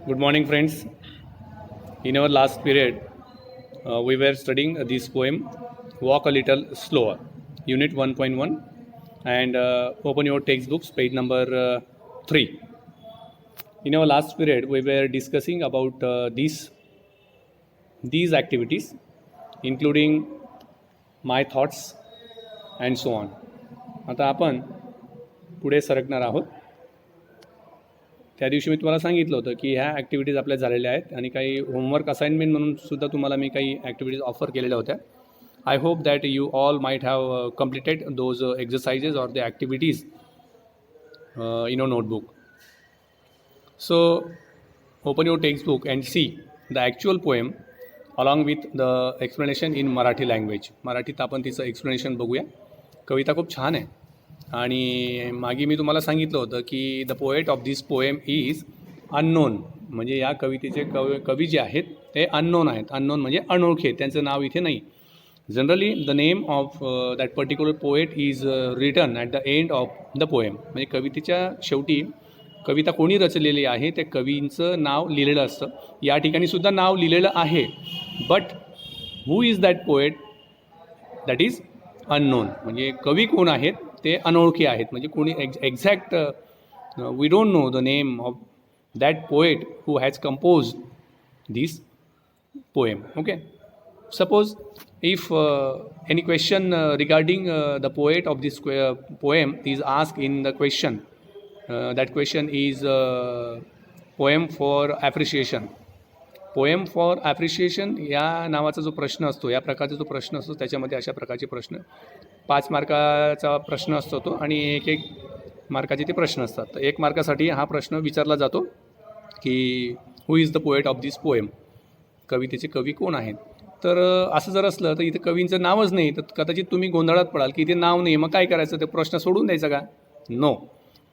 Good morning, friends. In our last period, we were studying this poem, Walk a Little Slower, Unit 1.1, and open your textbooks, page number 3. In our last period, we were discussing about these activities, including my thoughts and so on. आता आपण पुढे सरकणार आहोत. त्या दिवशी मी तुम्हाला सांगितलं होतं की ह्या ॲक्टिव्हिटीज आपल्या झालेल्या आहेत आणि काही होमवर्क असाइनमेंट म्हणून सुद्धा तुम्हाला मी काही ॲक्टिव्हिटीज ऑफर केलेल्या होत्या. I hope that you all might have completed those exercises or the activities in a notebook. So open your textbook and see the actual poem along with the explanation in Marathi language. मराठीत आपण तिचं explanation बघूया. कविता खूप छान आहे आणि मागे मी तुम्हाला सांगितलं होतं की the poet of this poem is unknown. म्हणजे या कवितेचे कवी जे आहेत ते अननोन आहेत. अननोन म्हणजे अनोळखी, त्यांचं नाव इथे नाही. Generally the name of that particular poet is written at the end of the poem. म्हणजे कवितेच्या शेवटी कविता कोणी रचलेली आहे ते कवींचं नाव लिहिलेलं असतं. या ठिकाणी सुद्धा नाव लिहिलेलं आहे, but who is that poet, that is unknown. म्हणजे कवी कोण आहेत ते अनोळखी आहेत. म्हणजे कोणी exact we don't know the name of that poet who has compose this poem. Okay, suppose if any question regarding the poet of this poem is asked in the question, that question is poem for appreciation. Poem for appreciation या नावाचा जो प्रश्न असतो, या प्रकारचा जो प्रश्न असतो, त्याच्यामध्ये अशा प्रकारचे प्रश्न 5 मार्काचा प्रश्न असतो तो आणि 1 मार्काचे ते प्रश्न असतात. तर 1 मार्कासाठी हा प्रश्न विचारला जातो की who is the poet of this poem. कवितेचे कवी कोण आहेत. तर असं जर असलं तर इथे कवींचं नावच नाही तर कदाचित तुम्ही गोंधळात पडाल की इथे नाव नाही, मग काय करायचं, ते प्रश्न सोडून द्यायचा का. नो,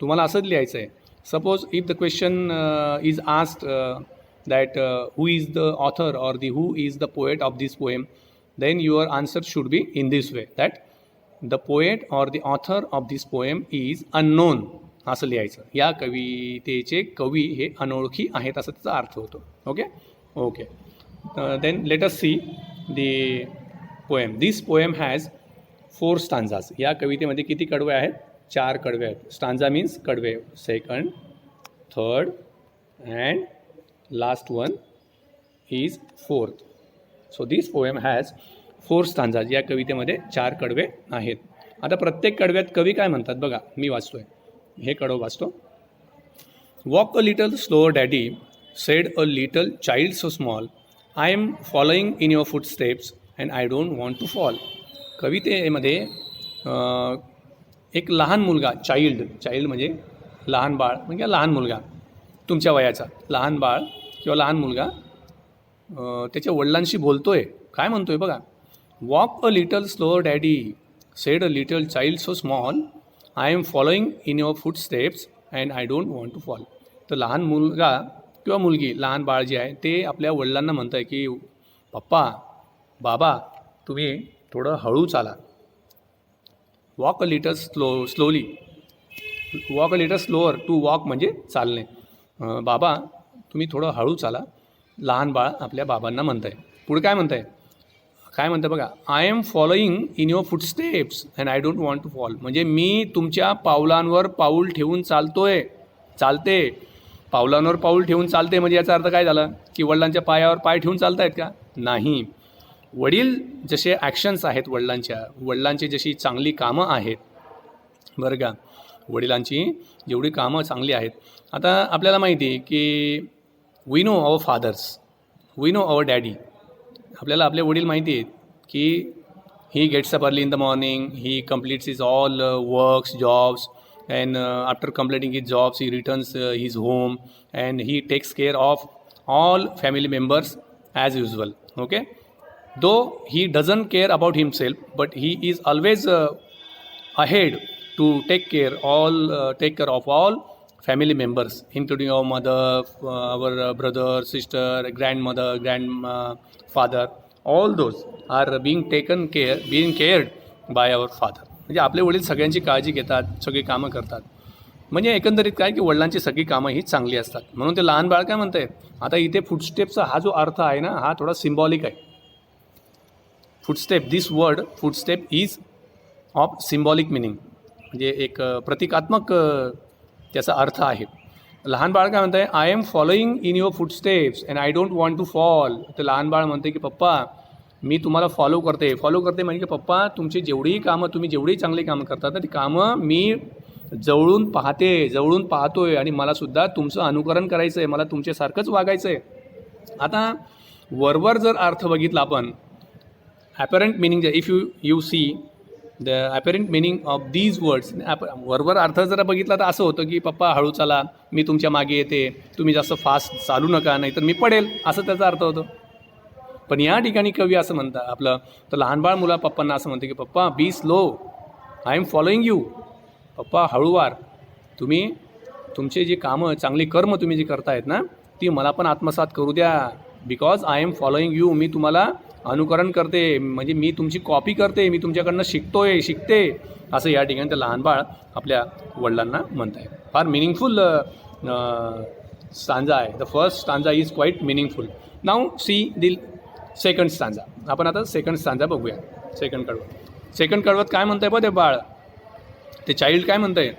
तुम्हाला असंच लिहायचं आहे. Suppose if the question is asked that who is the author or who is the poet of this poem, then your answer should be in this way, that the poet or the author of this poem is unknown. असं लिहायचं. या कवितेचे कवी हे अनोळखी आहेत असा त्याचा अर्थ होतो. Okay okay then let us see the poem. This poem has 4 stanzas. या कवितेमध्ये किती कडवे आहेत? 4 कडवे आहेत. स्टांजा मीन्स कडवे, second, third and last one is fourth. So this poem has 4 stanzas. या कवितेमध्ये 4 कडवे आहेत. आता प्रत्येक कडव्यात कवी काय म्हणतात बघा, मी वाचतोय, हे कडवं वाचतो. Walk a little slower daddy, said a little child so small, I am following in your foot steps and I don't want to fall. कवितेमध्ये एक लहान मुलगा, चाइल्ड म्हणजे लहान बाळ, म्हणजे लहान मुलगा तुमच्या वयाचा, लहान बाळ किंवा लहान मुलगा त्याच्या वडिलांशी बोलतोय. काय म्हणतोय बघा, walk a little slower daddy, said a little child so small, I am following in your foot steps and I don't want to fall. तर लहान मुलगा किंवा मुलगी, लहान बाळ जे आहे ते आपल्या वडिलांना म्हणतं आहे की पप्पा, बाबा, तुम्ही थोडं हळू चाला. Walk a little slowly, walk a little slower, to walk म्हणजे चालणे. बाबा तुम्ही थोडं हळू चाला, लहान बाळ आपल्या बाबांना म्हणतं आहे. पुढे काय म्हणतं आहे, काय म्हणतं बघा, I am following in your foot steps and I don't want to fall. म्हणजे मी तुमच्या पावलांवर पाऊल ठेवून चालते. पावलांवर पाऊल ठेवून चालते म्हणजे याचा अर्थ काय झाला की वडिलांच्या पायावर पाय ठेवून चालतायत का? नाही. वडील जसे ॲक्शन्स आहेत वडिलांची जशी चांगली कामं आहेत बरं का, वडिलांची जेवढी कामं चांगली आहेत. आता आपल्याला माहिती आहे की we know our fathers, we know our daddy. आपल्याला आपले वडील माहिती आहेत की he gets up early in the morning, he completes his all works, jobs, and after completing his jobs he returns his home and he takes care of all family members as usual. Okay, though he doesn't care about himself, but he is always ahead to take care of all family members, including our mother, our brother, sister, grandmother, grandfather. All those are being cared by our father. म्हणजे आपले वडील सगळ्यांची काळजी घेतात, सगळी कामं करतात. म्हणजे एकंदरीत काय की वडिलांची सगळी कामं ही चांगली असतात. म्हणून ते लहान बाळ काय म्हणतंय, आता इथे फुटस्टेपचा हा जो अर्थ आहे ना, हा थोडा सिम्बॉलिक आहे. Footstep, this word footstep is of symbolic meaning, म्हणजे एक प्रतिकात्मक त्याचा अर्थ आहे. लहान बाळ काय म्हणतं आहे, I am following in your footsteps and I don't want to fall. तर लहान बाळ म्हणते की पप्पा मी तुम्हाला फॉलो करते म्हणजे पप्पा तुमची जेवढीही कामं, तुम्ही जेवढी चांगली कामं करतात ना, ती कामं मी जवळून पाहतोय आणि मलासुद्धा तुमचं अनुकरण करायचं आहे, मला तुमच्यासारखंच वागायचं आहे. आता वरवर जर अर्थ बघितला आपण, apparent meaning, if you see the apparent meaning of these words, वरवर अर्थ जर बघितला तर असं होतं की पप्पा हळू चला, मी तुमच्या मागे येते, तुम्ही जास्त फास्ट चालू नका नाहीतर मी पडेल, असं त्याचा अर्थ होतो. पण या ठिकाणी कवी असं म्हणतात आपलं, तर लहान बाळ मुला पप्पांना असं म्हणते की पप्पा be slow, I am following you. पप्पा हळूवार, तुम्ही तुमचे जे कामं, चांगली कर्म तुम्ही जी करतायत ना, ती मला पण आत्मसात करू द्या. Because I am following you, मी तुम्हाला अनुकरण करते, म्हणजे मी तुमची कॉपी करते, मी तुमच्याकडनं शिकते, असं या ठिकाणी ते लहान बाळ आपल्या वडिलांना म्हणत आहे. फार मिनिंगफुल स्टांजा आहे. The first stanza is quite meaningful. Now see the second stanza. आपण आता सेकंड स्टांजा बघूया. सेकंड कडवत काय म्हणतं आहे बघ ते बाळ, ते चाइल्ड काय म्हणतं आहे,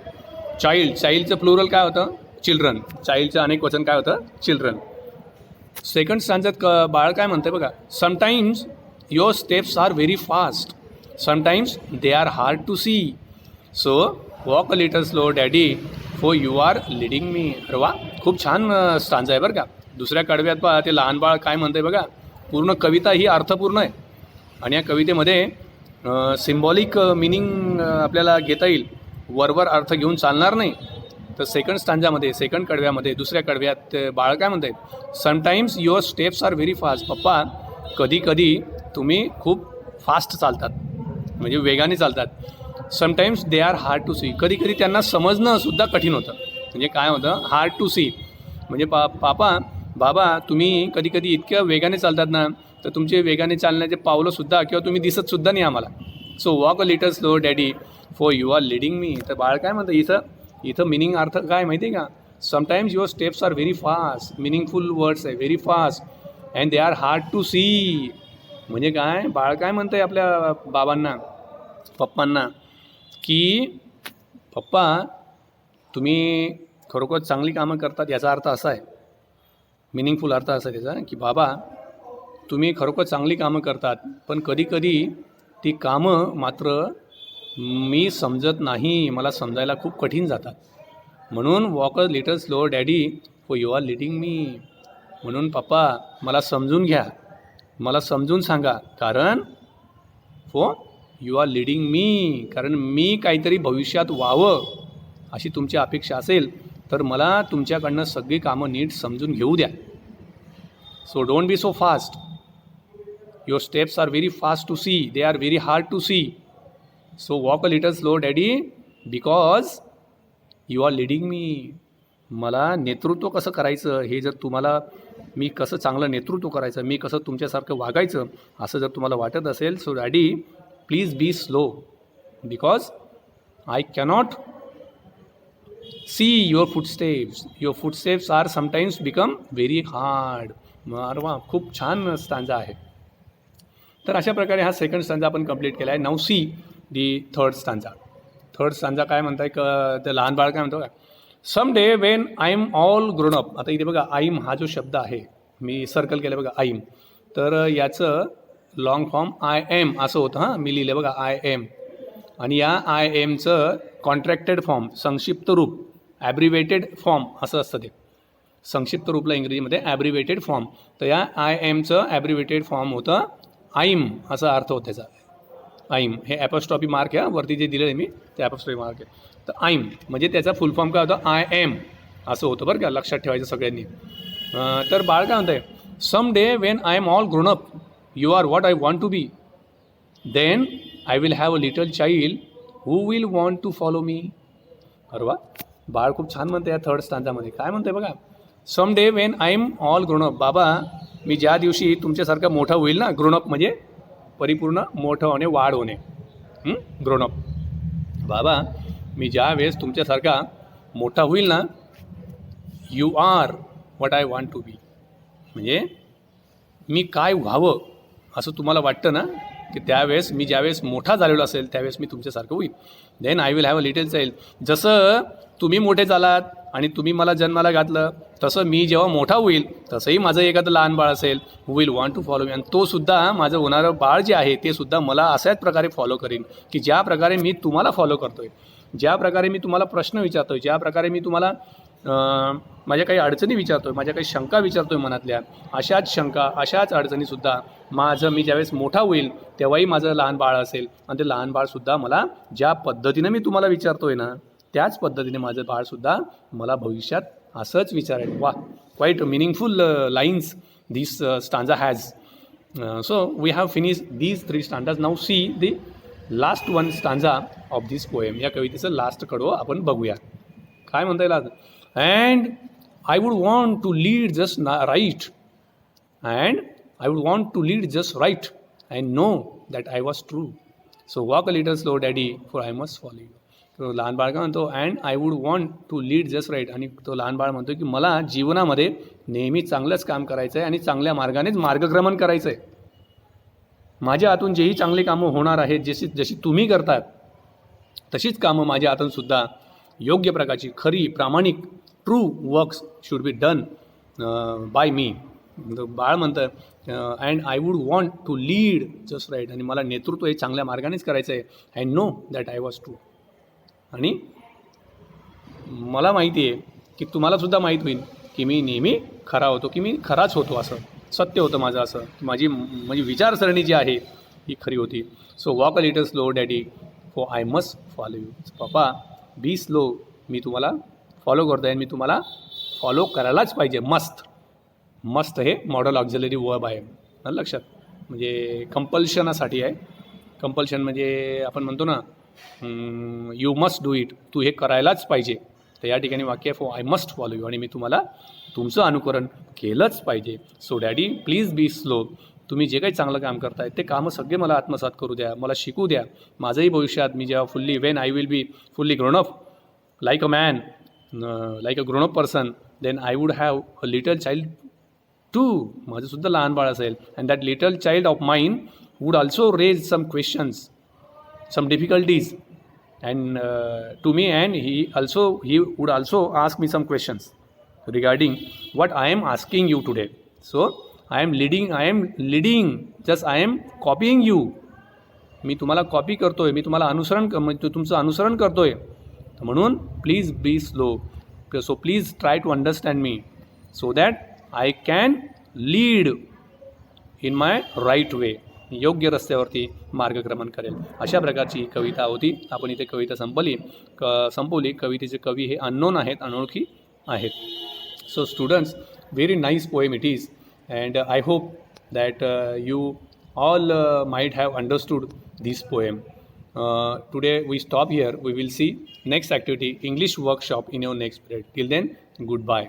चाइल्डचं प्लुरल काय होतं, चिल्ड्रन. चाइल्डचं अनेक वचन काय होतं, चिल्ड्रन. सेकंड स्टांजात बाळ काय म्हणतं आहे बघा, sometimes your steps are very fast, sometimes they are hard to see, so walk a little slow daddy for you are leading me. अरे वा, खूप छान स्टांजा आहे बरं का. दुसऱ्या कडव्यात पहा ते लहान बाळ काय म्हणतं आहे बघा. पूर्ण कविता ही अर्थपूर्ण आहे आणि या कवितेमध्ये सिम्बॉलिक मिनिंग आपल्याला घेता येईल, वरवर अर्थ घेऊन चालणार नाही. तर सेकंड स्टांजामध्ये, सेकंड कडव्यामध्ये, दुसऱ्या कडव्यात बाळ काय म्हणत आहे, sometimes your steps are very fast. पप्पा कधी तुम्ही खूप फास्ट चालतात, म्हणजे वेगाने चालतात. Sometimes they are hard to see, कधी त्यांना समजणं सुद्धा कठीण होतं. म्हणजे काय होतं, हार्ड टू सी म्हणजे बाबा तुम्ही कधी इतक्या वेगाने चालतात ना, तर तुमचे वेगाने चालण्याचे पावलंसुद्धा किंवा तुम्ही दिसतसुद्धा नाही आम्हाला. So walk a little slow daddy for you are leading me. तर बाळ काय म्हणतं, इथं मिनिंग अर्थ काय माहिती आहे का, sometimes your steps are very fast, meaningful words आहे, very fast and they are hard to see. म्हणजे काय बाळ काय म्हणतं आहे आपल्या बाबांना, पप्पांना, की पप्पा तुम्ही खरोखर चांगली कामं करतात, याचा अर्थ असा आहे, मिनिंगफुल अर्थ असा आहे त्याचा, की बाबा तुम्ही खरोखर चांगली कामं करतात, पण कधी ती कामं मात्र मी समजत नाही, मला समजायला खूप कठीण जातात. म्हणून walk a little slow daddy for you are leading me. म्हणून पप्पा मला समजून घ्या, मला समजून सांगा, कारण for you are leading me, कारण मी काहीतरी भविष्यात व्हावं अशी तुमची अपेक्षा असेल तर मला तुमच्याकडनं सगळी कामं नीट समजून घेऊ द्या. So don't be so fast, your steps are very fast to see, they are very hard to see. So walk a little slow daddy because you are leading me. मला नेतृत्व कसं करायचं हे जर तुम्हाला, मी कसं चांगलं नेतृत्व करायचं, मी कसं तुमच्यासारखं वागायचं असं जर तुम्हाला वाटत असेल, so daddy please be slow because I cannot see your footsteps are sometimes become very hard. अरे वा, खूप छान स्टांजा आहे. तर अशा प्रकारे हा सेकंड स्टांजा आपण कंप्लीट केला आहे. Now see the third stanza काय म्हणताय, ते लहान बाळ काय म्हणतो का, some day when I am all grown up. आता इथे बघा आईम हा जो शब्द आहे, मी सर्कल केलं बघा आईम, तर याचं लॉंग फॉर्म आय एम असं होतं. हां, मी लिहिलं बघा आय एम, आणि या आय एमचं कॉन्ट्रॅक्टेड फॉर्म, संक्षिप्त रूप, ॲब्रिवेटेड फॉर्म असं असतं ते. संक्षिप्त रूपला इंग्रजीमध्ये ॲब्रिवेटेड फॉर्म. तर या आय एमचं ॲब्रिवेटेड फॉर्म होतं आईम, असा अर्थ होता त्याचा. आईम हे ॲपॉस्ट्रॉफी मार्क आहे, वरती जे दिलेलं आहे मी ते ॲपॉस्ट्रॉफी मार्क आहे. तर आईम म्हणजे त्याचा फुल फॉर्म काय होतं, आय एम असं होतं बरं का, लक्षात ठेवायचं सगळ्यांनी. तर बाळ काय म्हणतं आहे, some day when I am all grown up you are what I want to be, then I will have a little child who will want to follow me. अरे वा, बाळ खूप छान म्हणतं या थर्ड स्टांजामध्ये. काय म्हणतं आहे बघा, some day when I am all grown up. बाबा मी ज्या दिवशी तुमच्यासारखं मोठा होईल ना, ग्रोनअप म्हणजे परिपूर्ण मोठं होणे, वाढ होणे, ग्रोनअप. बाबा मी ज्या वेळेस तुमच्यासारखा मोठा होईल ना, you are what I want to be. म्हणजे मी काय व्हावं असं तुम्हाला वाटतं ना, की त्यावेळेस मी ज्यावेळेस मोठा झालेलो असेल त्यावेळेस मी तुमच्यासारखं होईल. Then I will have a little child. जसं तुम्ही मोठे झालात आणि तुम्ही मला जन्माला घातलं, तसं मी जेव्हा मोठा होईल तसंही माझं एखादं लहान बाळ असेल who will want to follow me. आणि तोसुद्धा माझं होणारं बाळ जे आहे ते सुद्धा मला अशाच प्रकारे फॉलो करीन, की ज्या प्रकारे मी तुम्हाला फॉलो करतो आहे, ज्या प्रकारे मी तुम्हाला प्रश्न विचारतो आहे, ज्या प्रकारे मी तुम्हाला माझ्या काही अडचणी विचारतो आहे, माझ्या काही शंका विचारतो आहे मनातल्या, अशाच शंका अशाच अडचणीसुद्धा मी ज्यावेळेस मोठा होईल तेव्हाही माझं लहान बाळ असेल आणि ते लहान बाळसुद्धा मला ज्या पद्धतीनं मी तुम्हाला विचारतो आहे ना, त्याच पद्धतीने माझं बाळसुद्धा मला भविष्यात असंच विचारेल. वा, quite meaningful lines this stanza has. So we have finish these 3 stanzas. Now see the last one stanza of this poem. या कवितेचं लास्ट कडवं आपण बघूया. काय म्हणता येईल? And I would want to lead just right, and I would want to lead just right and know that I was true. So walk a little slow daddy for I must follow you. तो लहान बाळ काय म्हणतो? And I would want to lead just right. आणि तो लहान बाळ म्हणतो की मला जीवनामध्ये नेहमी चांगलंच काम करायचं आहे आणि चांगल्या मार्गानेच मार्गक्रमण करायचं आहे. माझ्या हातून जेही चांगली कामं होणार आहेत, जशी तुम्ही करतात तशीच कामं माझ्या हातूनसुद्धा योग्य प्रकारची खरी प्रामाणिक true works should be done by me. बाळ म्हणतं and I would want to lead just right. आणि मला नेतृत्व हे चांगल्या मार्गानेच करायचं आहे. And know that I was true. आणि मला माहिती आहे की तुम्हालासुद्धा माहीत होईल की मी नेहमी खरा होतो, की मी खराच होतो, असं सत्य होतं माझं, असं माझी विचारसरणी जी आहे ही खरी होती. So walk a little slow daddy for I must follow you. पप्पा बी स्लो, मी तुम्हाला फॉलो करतो आहे, मी तुम्हाला फॉलो करायलाच पाहिजे. मस्त हे मॉडल ऑक्झिलरी वर्ब आहे, लक्षात. म्हणजे कंपल्शनासाठी आहे. कंपल्शन म्हणजे आपण म्हणतो ना यू मस्ट डू इट, तू हे करायलाच पाहिजे. तर या ठिकाणी वाक्य for I must follow you, आणि मी तुम्हाला तुमचं अनुकरण केलंच पाहिजे. So daddy please be slow. तुम्ही जे काही चांगलं काम करताय ते कामं सगळे मला आत्मसात करू द्या, मला शिकू द्या. माझंही भविष्यात मी जेव्हा when I will be fully grown up like a man, like a grown up person, then I would have a little child too. माझंसुद्धा लहान बाळ असेल. And that little child of mine would also raise some questions, some difficulties and to me, and he would also ask me some questions regarding what I am asking you today. So I am leading, just I am copying you. मी तुम्हाला copy करतोय, मी तुम्हाला तुमचं अनुसरण करतोय. म्हणून please be slow. So please try to understand me so that I can lead in my right way. योग्य रस्त्यावरती मार्गक्रमण करेल. अशा प्रकारची ही कविता होती. आपण इथे कविता संपवली. कवितेचे कवी हे अननोन आहेत, अनोळखी आहेत. So students, very nice poem it is, and I hope that you all might have understood this poem. Today we stop here. We will see next activity, English workshop, in your next period. Till then, goodbye.